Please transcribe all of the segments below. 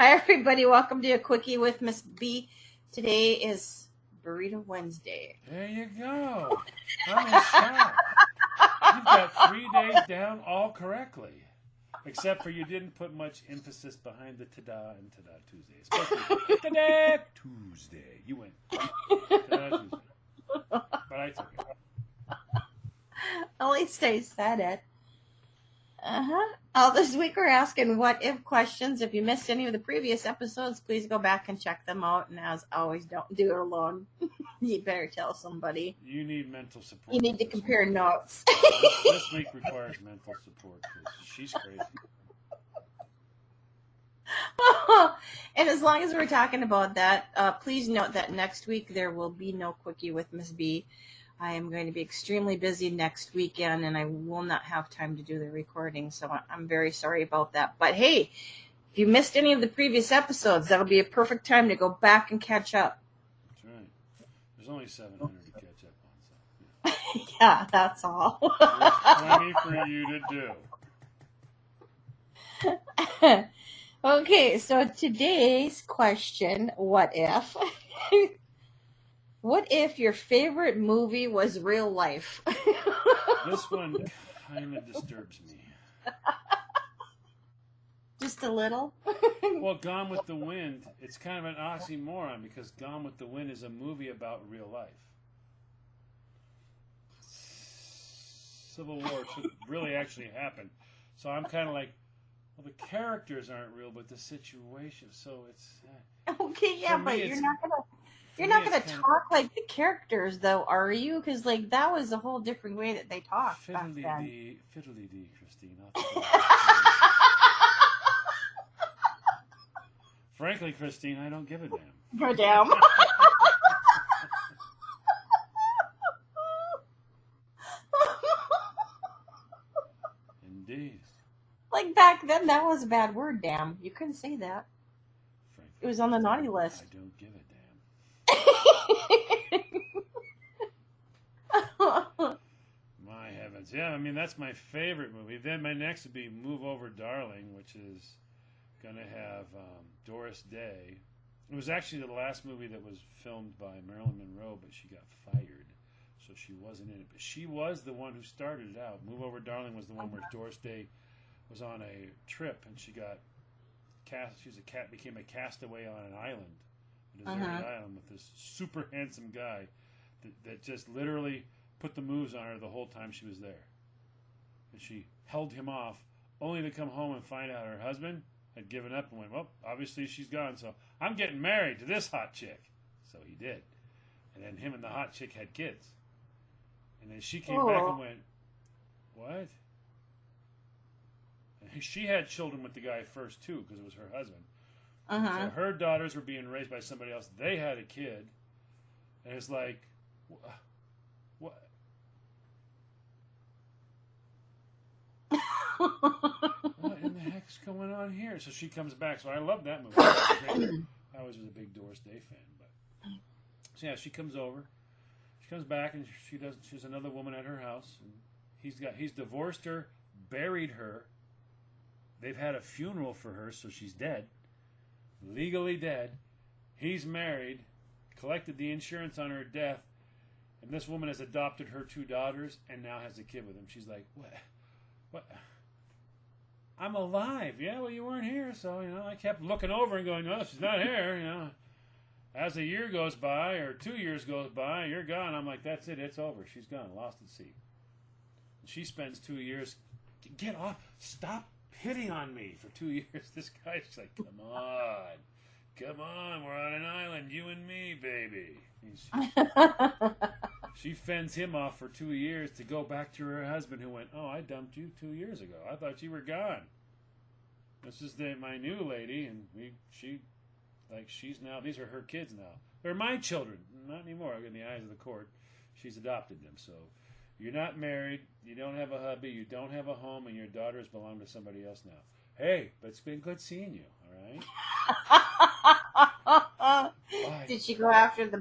Hi, everybody. Welcome to a Quickie with Miss B. Today is Burrito Wednesday. There you go. I'm in shock. You've got 3 days down all correctly. Except for you didn't put much emphasis behind the ta-da and ta-da Tuesday. Especially ta-da Tuesday. You went ta-da Tuesday. But I took it. At least I said it. This week we're asking what if questions. If you missed any of the previous episodes, please go back and check them out. And as always, don't do it alone. You better tell somebody. You need mental support. You need to compare notes. This week requires mental support because she's crazy. And as long as we're talking about that, please note that next week there will be no Quickie with Miss B. I am going to be extremely busy next weekend, and I will not have time to do the recording, so I'm very sorry about that. But hey, if you missed any of the previous episodes, that'll be a perfect time to go back and catch up. That's right. There's only 700 to catch up on, so Yeah, that's all. There's plenty for you to do. Okay, so today's question, what if? What if your favorite movie was real life? This one kind of disturbs me. Just a little? Well, Gone with the Wind, it's kind of an oxymoron because Gone with the Wind is a movie about real life. Civil War should really actually happen. So I'm kind of like, well, the characters aren't real, but the situation. So it's Okay, yeah, me, but it's- you're not gonna talk like the characters, though, are you? Because like that was a whole different way that they talked back then. fiddly-dee, Christine. I'll take it. Frankly, Christine, I don't give a damn. Go down. Indeed. Like back then, that was a bad word. Damn, you couldn't say that. Frankly, It was on the naughty list. I don't give a damn. My heavens. Yeah, I mean, that's my favorite movie. Then my next would be Move Over Darling, which is going to have Doris Day. It was actually the last movie that was filmed by Marilyn Monroe, but she got fired, so she wasn't in it. But she was the one who started it out. Move Over Darling was the one where Doris Day was on a trip, and she got cast. She was became a castaway on an island, a deserted island, with this super handsome guy that just literally put the moves on her the whole time she was there. And she held him off, only to come home and find out her husband had given up and went, well, obviously she's gone, so I'm getting married to this hot chick. So he did. And then him and the hot chick had kids. And then she came back and went, what? And she had children with the guy first, too, because it was her husband. So her daughters were being raised by somebody else. They had a kid. And it's like, what? What in the heck's going on here? So she comes back. So I love that movie. I always was a big Doris Day fan. But so yeah, she comes over. She comes back and she's another woman at her house. And he's divorced her, buried her. They've had a funeral for her, so she's dead. Legally dead. He's married, collected the insurance on her death, and this woman has adopted her 2 daughters and now has a kid with him. She's like, what? I'm alive. Yeah, well, you weren't here, so, I kept looking over and going, oh, she's not here, As a year goes by, or 2 years goes by, you're gone. I'm like, that's it, it's over. She's gone, lost at sea. And she spends 2 years, get off, stop hitting on me for 2 years. This guy's like, come on, we're on an island, you and me, baby. She fends him off for 2 years to go back to her husband, who went, oh, I dumped you 2 years ago. I thought you were gone. This is my new lady, and she's now, these are her kids now. They're my children. Not anymore, in the eyes of the court. She's adopted them, so you're not married, you don't have a hubby, you don't have a home, and your daughters belong to somebody else now. Hey, but it's been good seeing you, all right? Did she go after the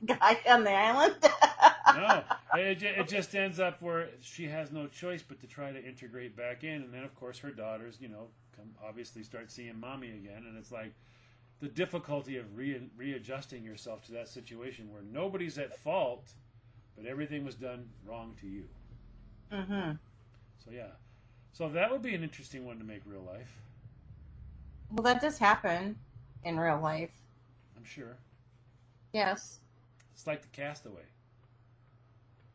guy on the island? No, it just ends up where she has no choice but to try to integrate back in, and then of course her daughters, obviously start seeing mommy again, and it's like the difficulty of readjusting yourself to that situation where nobody's at fault, but everything was done wrong to you. Mm-hmm. So yeah, so that would be an interesting one to make real life. Well, that does happen in real life. I'm sure. Yes. It's like the Castaway.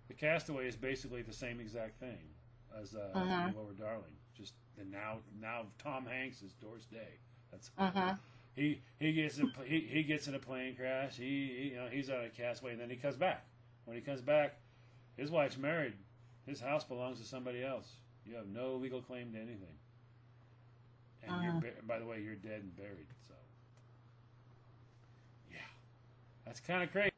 The Castaway is basically the same exact thing as Lower Darling. Just and now Tom Hanks is Doris Day. That's he gets in a plane crash. He's on a castaway, and then he comes back. When he comes back, his wife's married. His house belongs to somebody else. You have no legal claim to anything. And by the way, you're dead and buried. So yeah, that's kind of crazy.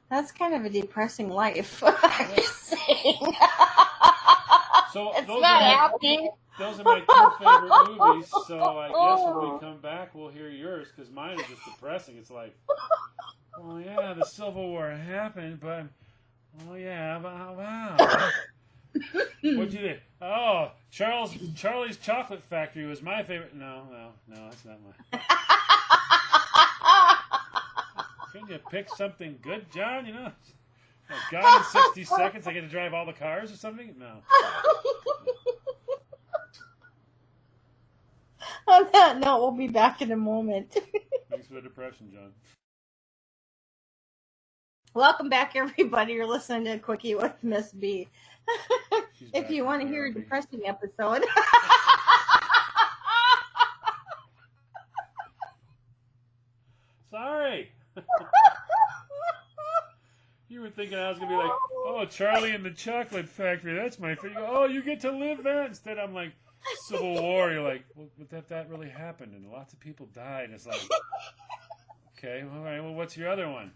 That's kind of a depressing life. I'm just saying. So it's not happy. Those are my two favorite movies. So I guess when we come back, we'll hear yours because mine is just depressing. It's like, well, yeah, the Civil War happened, but wow. What'd you do? Oh, Charlie's Chocolate Factory was my favorite. No, that's not mine. Couldn't you pick something good, John? Gone in 60 seconds. I get to drive all the cars or something? No. On that note, we'll be back in a moment. Thanks for the depression, John. Welcome back, everybody. You're listening to Quickie with Miss B. If you want to hear a depressing episode. Sorry. You were thinking I was going to be like, oh, Charlie and the Chocolate Factory, that's my favorite. Oh, you get to live that. Instead, I'm like, Civil War. You're like, well, but that really happened, and lots of people died. It's like, okay, all right, well, what's your other one?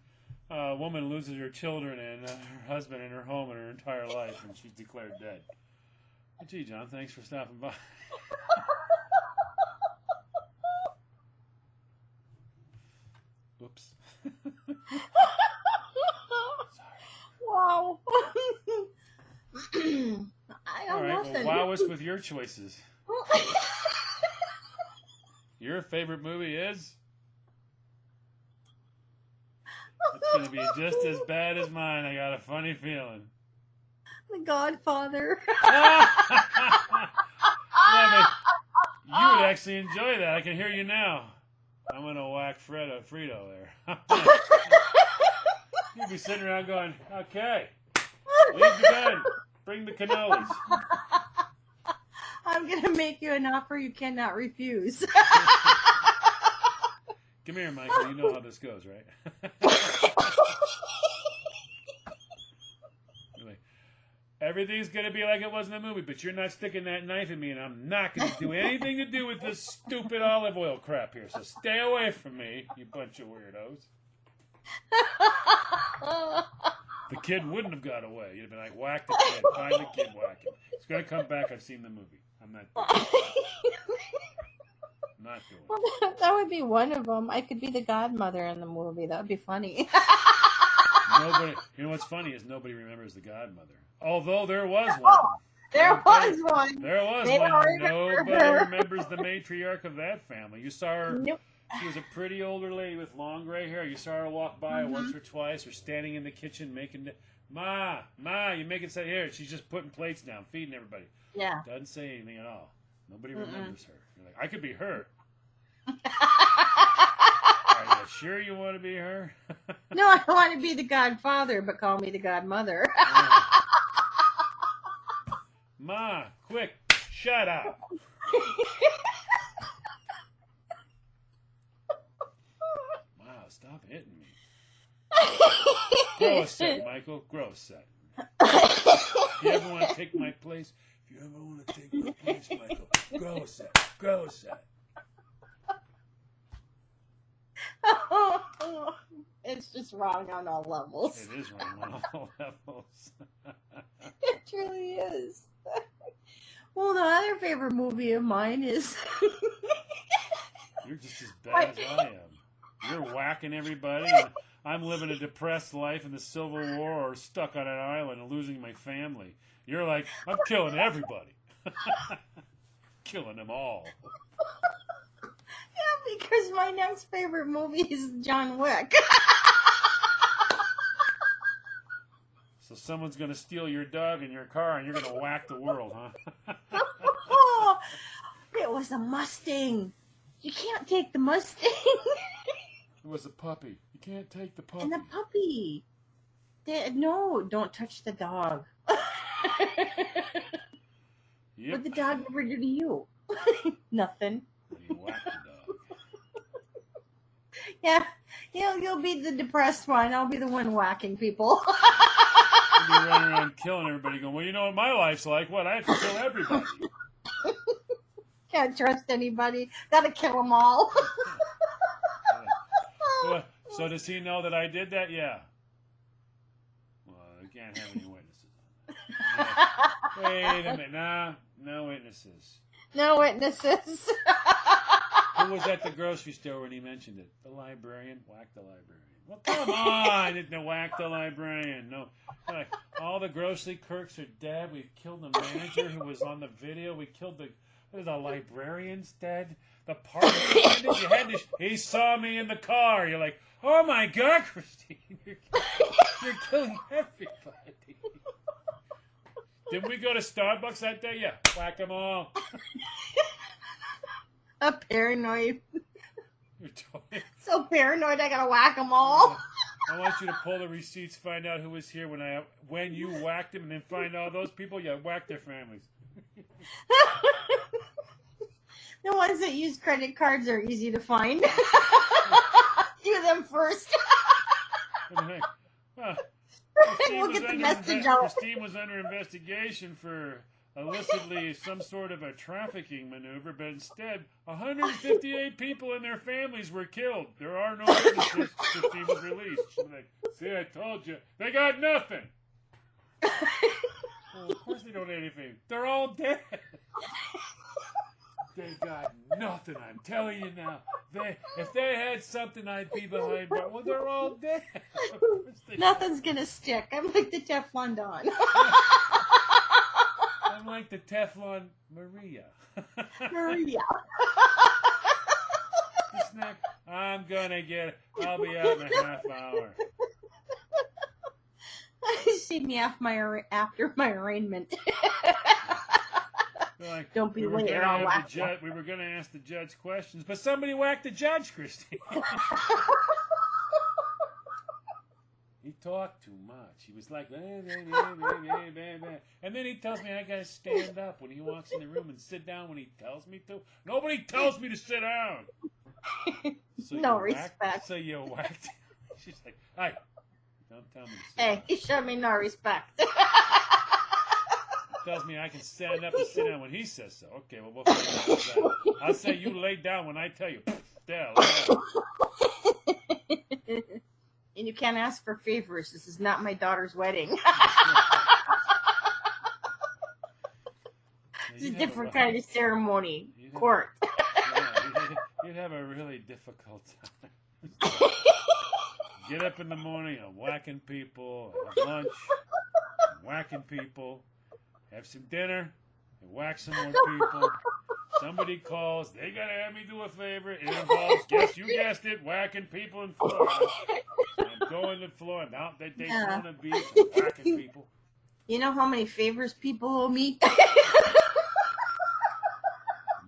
A woman loses her children and her husband and her home and her entire life, and she's declared dead. Well, gee, John, thanks for stopping by. Whoops. Wow. All right, well, wow us with your choices. Your favorite movie is? It's going to be just as bad as mine. I got a funny feeling. The Godfather. Yeah, but you would actually enjoy that. I can hear you now. I'm going to whack Frito there. You'll be sitting around going, okay, leave the gun. Bring the cannolis. I'm going to make you an offer you cannot refuse. Come here, Michael. You know how this goes, right? Everything's going to be like it was in the movie, but you're not sticking that knife in me, and I'm not going to do anything to do with this stupid olive oil crap here. So stay away from me, you bunch of weirdos. The kid wouldn't have got away. You'd have been like, whack the kid. Find the kid, whack him. It's going to come back. I've seen the movie. I'm not doing it. Not doing it. Well, that would be one of them. I could be the godmother in the movie. That would be funny. Nobody, you know what's funny is nobody remembers the godmother. Although there was one. There was one. There was one. Nobody remembers the matriarch of that family. You saw her. Nope. She was a pretty older lady with long gray hair. You saw her walk by once or twice, or standing in the kitchen making. Ma, you make it say here. She's just putting plates down, feeding everybody. Yeah. Doesn't say anything at all. Nobody remembers her. You're like, I could be her. Are you sure you want to be her? No, I want to be the godfather, but call me the godmother. Ma, quick, shut up. Wow, stop hitting me. Grow a set, Michael. Grow a set. If you ever want to take my place, Michael, grow a set. Grow a set. It's just wrong on all levels. It is wrong on all levels. It truly is. Well, the other favorite movie of mine is... You're just as bad as I am. You're whacking everybody. I'm living a depressed life in the Civil War or stuck on an island and losing my family. You're like, I'm killing everybody. Killing them all. Yeah, because my next favorite movie is John Wick. So someone's going to steal your dog and your car and you're going to whack the world, huh? Oh, it was a Mustang. You can't take the Mustang. It was a puppy. You can't take the puppy. And the puppy. No, don't touch the dog. Yep. What did the dog ever do to you? Nothing. You whacked the dog. Yeah, you'll be the depressed one. I'll be the one whacking people. You'll be running around killing everybody going, well, you know what my life's like? What? I have to kill everybody. Can't trust anybody. Gotta kill them all. So does he know that I did that? Yeah. Well, I can't have any witnesses. Yeah. Wait a minute. Nah, no witnesses. No witnesses. Who was at the grocery store when he mentioned it? The librarian? Whack the librarian. Well, come on. Didn't whack the librarian. No. Like, all the grocery clerks are dead. We killed the manager who was on the video. We killed the librarian's dead. The party attendant, he saw me in the car. You're like, oh my God, Christine, you're killing everybody. Did we go to Starbucks that day? Yeah, whack them all. I'm paranoid. You're totally... So paranoid, I gotta whack them all. I want you to pull the receipts, find out who was here when you whacked them, and then find all those people. Yeah, whack their families. The ones that use credit cards are easy to find. Do them first. Like, We'll get the message out. Christine was under investigation for illicitly some sort of a trafficking maneuver, but instead 158 people and their families were killed. There are no witnesses. Christine was released. She's like, see, I told you. They got nothing. Well, of course they don't have anything. They're all dead. They got nothing, I'm telling you now. If they had something, I'd be behind bars. Well, they're all dead. Nothing's gonna stick. I'm like the Teflon Don. I'm like the Teflon Maria. Maria. I'm gonna get it. I'll be out in a half hour. See me after my arraignment. Like, don't be late or I'll whack you. We were going to ask the judge questions, but somebody whacked the judge, Christine. He talked too much. He was like, and then he tells me I got to stand up when he walks in the room and sit down when he tells me to. Nobody tells me to sit down. So no respect. So you whacked. She's like, hey, don't tell me to sit down. Hey, you show me no respect. Tells me I can stand up and sit down when he says so. Okay, well, we'll figure that. I'll say you lay down when I tell you. There, and you can't ask for favors. This is not my daughter's wedding. It's a different kind of ceremony. Court. You'd have a really difficult time. Get up in the morning, I'm whacking people, have lunch, I'm whacking people. Have some dinner, and whack some more people. Somebody calls, they gotta have me do a favor. It involves, guess you guessed it, whacking people in Florida. So I'm going to Florida, out at Daytona Beach, and whacking people. You know how many favors people owe me?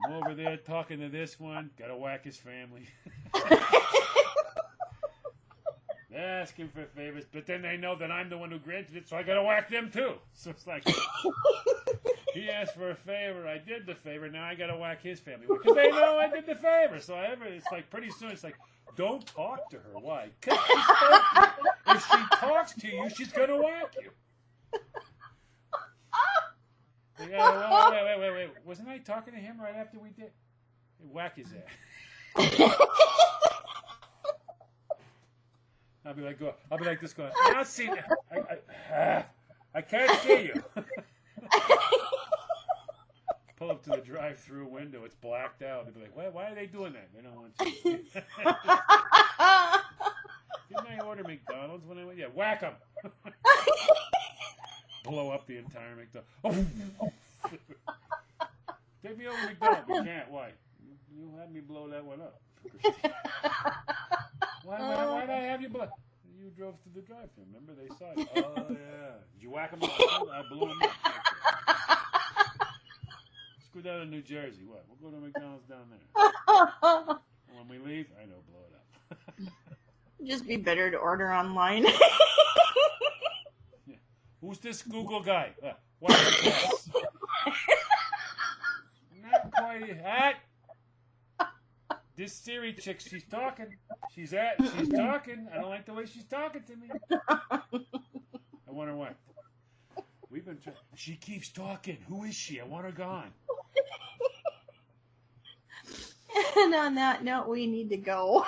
I'm over there talking to this one, gotta whack his family. They're asking for favors, but then they know that I'm the one who granted it, so I gotta whack them too. So it's like, he asked for a favor, I did the favor, now I gotta whack his family. Because they know I did the favor. So it's like, pretty soon it's like, don't talk to her. Why? Because if she talks to you, she's gonna whack you. Wait. Wasn't I talking to him right after we did? Whack his ass. I'll be like this going, I don't see that. I can't see you. Pull up to the drive-through window. It's blacked out. They'll be like, why are they doing that? They don't want you to see. Didn't I order order McDonald's when I went? Yeah, whack them. Blow up the entire McDonald's. Take me over to McDonald's. We can't. Why? You had me blow that one up. Why did I have you blow? You drove to the drive-thru. Remember they saw it. Oh yeah. Did you whack them up? I blew them up. Let's go down to New Jersey. What? We'll go to McDonald's down there. When we leave, I know, blow it up. Just be better to order online. Yeah. Who's this Google guy? What is this? Not quite that. This Siri chick, she's talking. She's talking. I don't like the way she's talking to me. I wonder what. We've been. She keeps talking. Who is she? I want her gone. And on that note, we need to go.